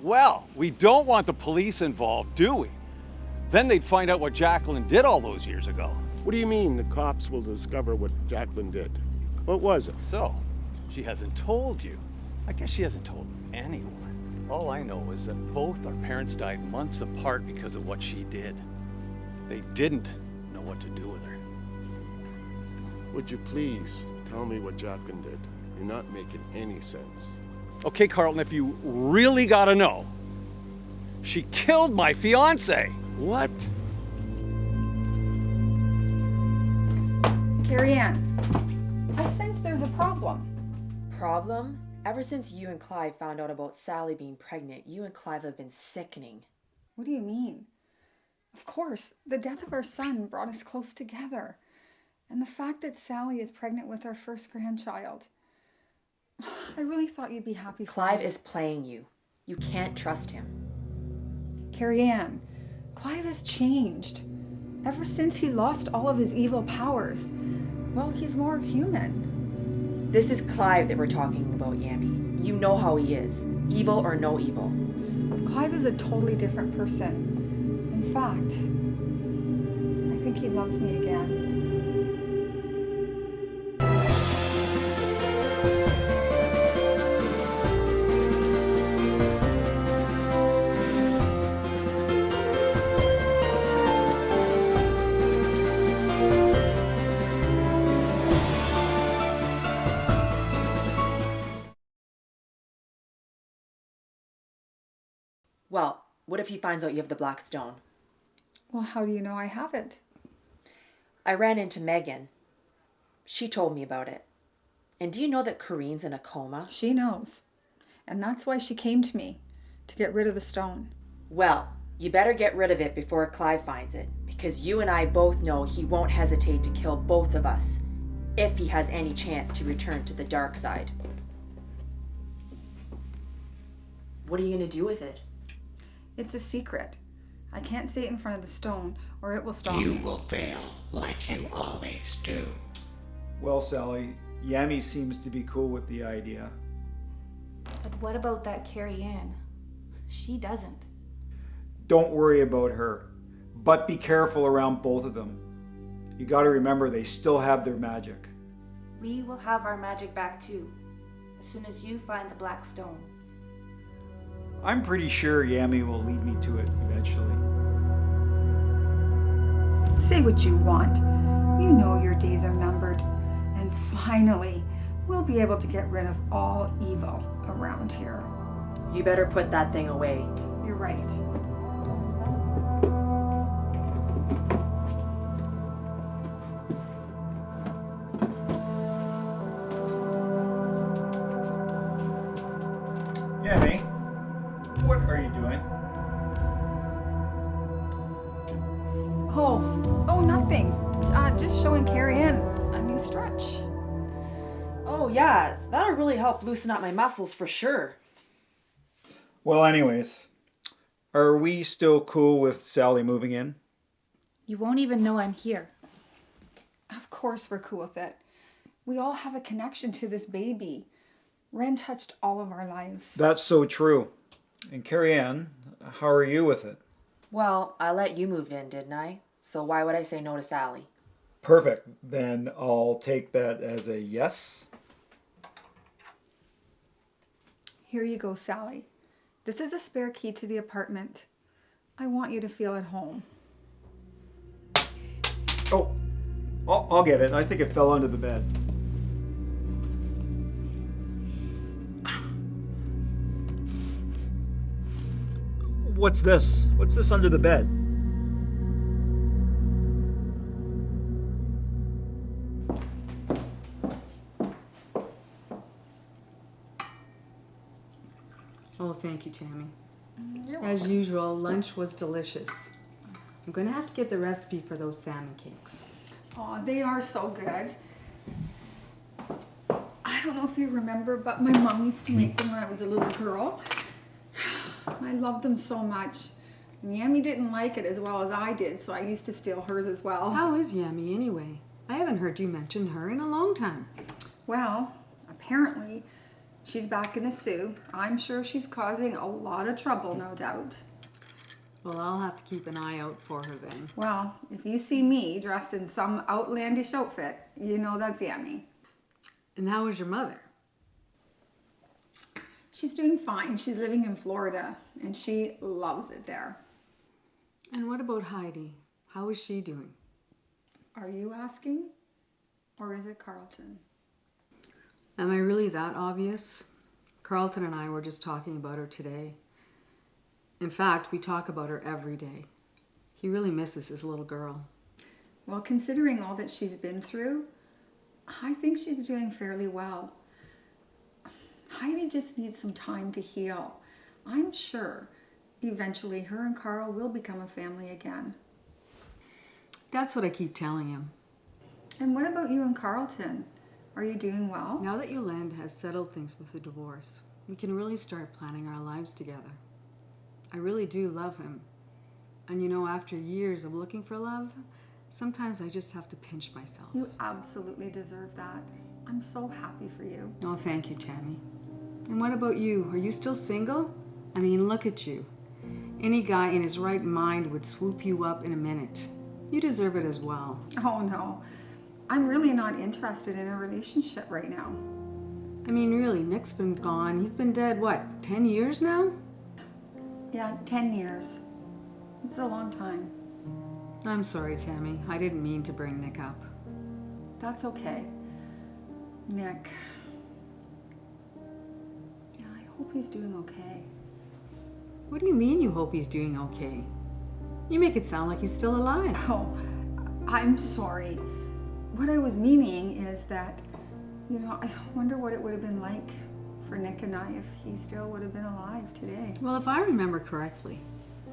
Well, we don't want the police involved, do we? Then they'd find out what Jacqueline did all those years ago. What do you mean the cops will discover what Jacqueline did? What was it? So, she hasn't told you. I guess she hasn't told anyone. All I know is that both our parents died months apart because of what she did. They didn't know what to do with her. Would you please tell me what Jacqueline did? You're not making any sense. Okay, Carlton, if you really gotta know, she killed my fiance. What? Carrie Ann, I sense there's a problem. Problem? Ever since you and Clive found out about Sally being pregnant, you and Clive have been sickening. What do you mean? Of course, the death of our son brought us close together. And the fact that Sally is pregnant with our first grandchild. I really thought you'd be happy for Clive me. is playing you. You can't trust him. Carrie Ann, Clive has changed. Ever since he lost all of his evil powers, well, he's more human. This is Clive that we're talking about, Yami. You know how he is. Evil or no evil. Clive is a totally different person. In fact, I think he loves me again. Well, what if he finds out you have the black stone? Well, how do you know I have it? I ran into Megan. She told me about it. And do you know that Corinne's in a coma? She knows. And that's why she came to me, to get rid of the stone. Well, you better get rid of it before Clive finds it, because you and I both know he won't hesitate to kill both of us if he has any chance to return to the dark side. What are you going to do with it? It's a secret. I can't say it in front of the stone, or it will stop me. You will fail, like you always do. Well, Sally, Yami seems to be cool with the idea. But what about that Carrie Ann? She doesn't. Don't worry about her, but be careful around both of them. You gotta remember they still have their magic. We will have our magic back too, as soon as you find the black stone. I'm pretty sure Yami will lead me to it eventually. Say what you want. You know your days are numbered. And finally, we'll be able to get rid of all evil around here. You better put that thing away. You're right. Yami, what are you doing? Oh, nothing. Just showing Carrie Ann a new stretch. Oh yeah, that'll really help loosen up my muscles for sure. Well, anyways, are we still cool with Sally moving in? You won't even know I'm here. Of course we're cool with it. We all have a connection to this baby. Ren touched all of our lives. That's so true. And Carrie Ann, how are you with it? Well, I let you move in, didn't I? So why would I say no to Sally? Perfect. Then I'll take that as a yes. Here you go, Sally. This is a spare key to the apartment. I want you to feel at home. Oh, I'll get it. I think it fell under the bed. What's this? What's this under the bed? Oh, thank you, Tami. As usual, lunch was delicious. I'm going to have to get the recipe for those salmon cakes. Oh, they are so good. I don't know if you remember, but my mom used to make them when I was a little girl. I loved them so much. And Yami didn't like it as well as I did, so I used to steal hers as well. How is Yami anyway? I haven't heard you mention her in a long time. Well, apparently, She's back in the Sioux. I'm sure she's causing a lot of trouble, no doubt. Well, I'll have to keep an eye out for her then. Well, if you see me dressed in some outlandish outfit, you know that's Yami. And how is your mother? She's doing fine. She's living in Florida, and she loves it there. And what about Heidi? How is she doing? Are you asking? Or is it Carlton? Am I really that obvious? Carlton and I were just talking about her today. In fact, we talk about her every day. He really misses his little girl. Well, considering all that she's been through, I think she's doing fairly well. Heidi just needs some time to heal. I'm sure eventually her and Carl will become a family again. That's what I keep telling him. And what about you and Carlton? Are you doing well? Now that Yolande has settled things with the divorce, we can really start planning our lives together. I really do love him. And you know, after years of looking for love, sometimes I just have to pinch myself. You absolutely deserve that. I'm so happy for you. Oh, thank you, Tami. And what about you? Are you still single? I mean, look at you. Any guy in his right mind would swoop you up in a minute. You deserve it as well. Oh no, I'm really not interested in a relationship right now. I mean, really, Nick's been gone. He's been dead, what, 10 years now? Yeah, 10 years. It's a long time. I'm sorry, Tami. I didn't mean to bring Nick up. That's okay. Nick. Yeah, I hope he's doing okay. What do you mean you hope he's doing okay? You make it sound like he's still alive. Oh, I'm sorry. What I was meaning is that, you know, I wonder what it would have been like for Nick and I if he still would have been alive today. Well, if I remember correctly,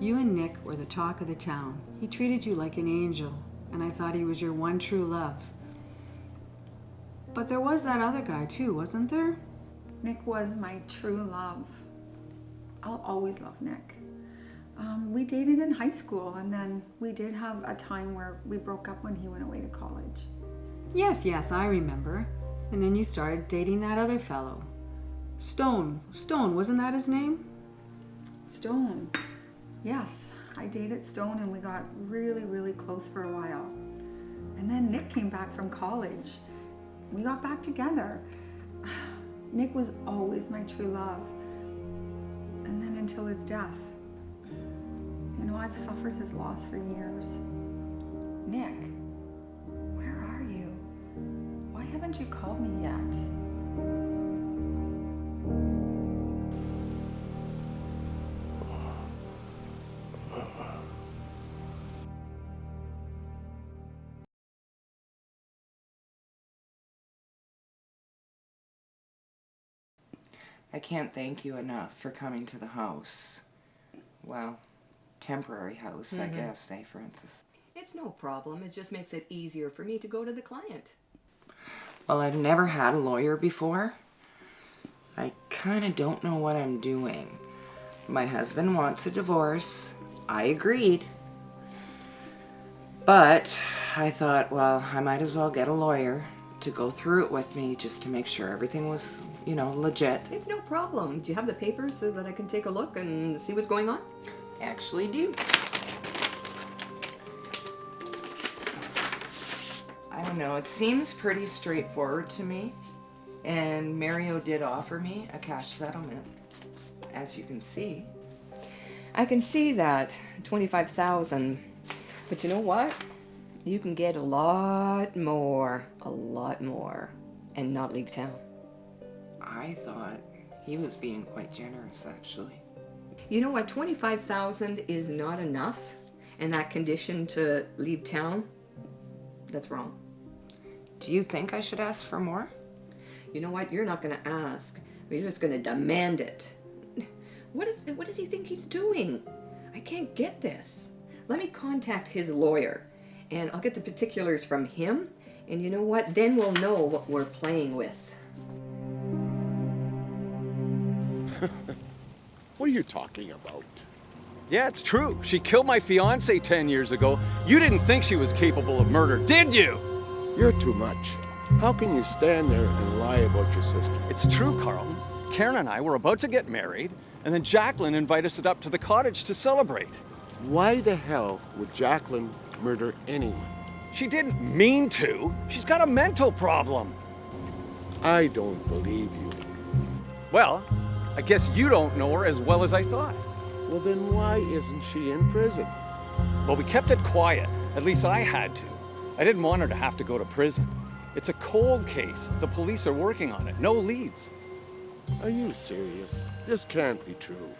you and Nick were the talk of the town. He treated you like an angel, and I thought he was your one true love. But there was that other guy too, wasn't there? Nick was my true love. I'll always love Nick. We dated in high school, and then we did have a time where we broke up when he went away to college. Yes, I remember. And then you started dating that other fellow. Stone, wasn't that his name? Stone. Yes, I dated Stone and we got really, really close for a while. And then Nick came back from college. We got back together. Nick was always my true love. And then until his death. You know, I've suffered his loss for years. Nick, where are you? Why haven't you called me yet? I can't thank you enough for coming to the house. Well, temporary house, I guess, eh, Francis? It's no problem. It just makes it easier for me to go to the client. Well, I've never had a lawyer before. I kind of don't know what I'm doing. My husband wants a divorce. I agreed. But I thought, well, I might as well get a lawyer to go through it with me just to make sure everything was, you know, legit. It's no problem. Do you have the papers so that I can take a look and see what's going on? I actually do. I don't know, it seems pretty straightforward to me. And Mario did offer me a cash settlement, as you can see. I can see that. $25,000. But you know what? You can get a lot more, and not leave town. I thought he was being quite generous, actually. You know what? 25,000 is not enough, and that condition to leave town, that's wrong. Do you think I should ask for more? You know what? You're not going to ask. You're just going to demand it. What does he think he's doing? I can't get this. Let me contact his lawyer, and I'll get the particulars from him, and you know what? Then we'll know what we're playing with. What are you talking about? Yeah, it's true. She killed my fiance 10 years ago. You didn't think she was capable of murder, did you? You're too much. How can you stand there and lie about your sister? It's true, Carl. Karen and I were about to get married, and then Jacqueline invited us up to the cottage to celebrate. Why the hell would Jacqueline murder anyone? She didn't mean to. She's got a mental problem. I don't believe you. Well, I guess you don't know her as well as I thought. Well, then why isn't she in prison? Well, we kept it quiet. At least I had to. I didn't want her to have to go to prison. It's a cold case. The police are working on it. No leads. Are you serious? This can't be true.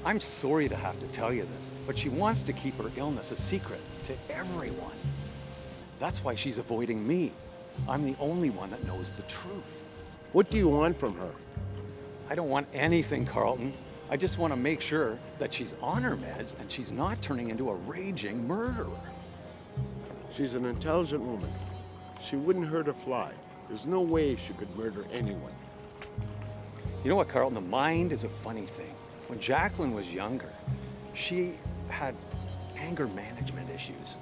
I'm sorry to have to tell you this, but she wants to keep her illness a secret to everyone. That's why she's avoiding me. I'm the only one that knows the truth. What do you want from her? I don't want anything, Carlton. I just want to make sure that she's on her meds and she's not turning into a raging murderer. She's an intelligent woman. She wouldn't hurt a fly. There's no way she could murder anyone. You know what, Carlton? The mind is a funny thing. When Jacqueline was younger, she had anger management issues.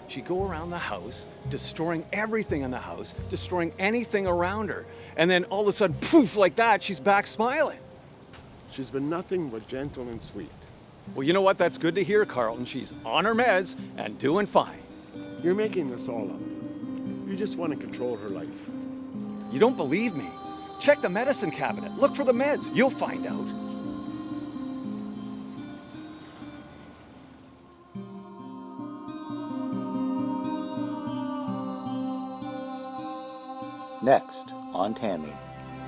She'd go around the house, destroying everything in the house, destroying anything around her. And then all of a sudden, poof, like that, she's back smiling. She's been nothing but gentle and sweet. Well, you know what? That's good to hear, Carlton. She's on her meds and doing fine. You're making this all up. You just want to control her life. You don't believe me? Check the medicine cabinet. Look for the meds. You'll find out. Next on Tami.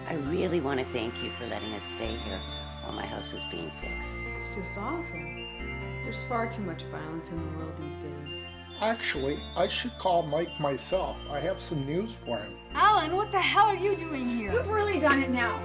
I really want to thank you for letting us stay here while my house was being fixed. It's just awful. There's far too much violence in the world these days. Actually, I should call Mike myself. I have some news for him. Alan, what the hell are you doing here? You've really done it now.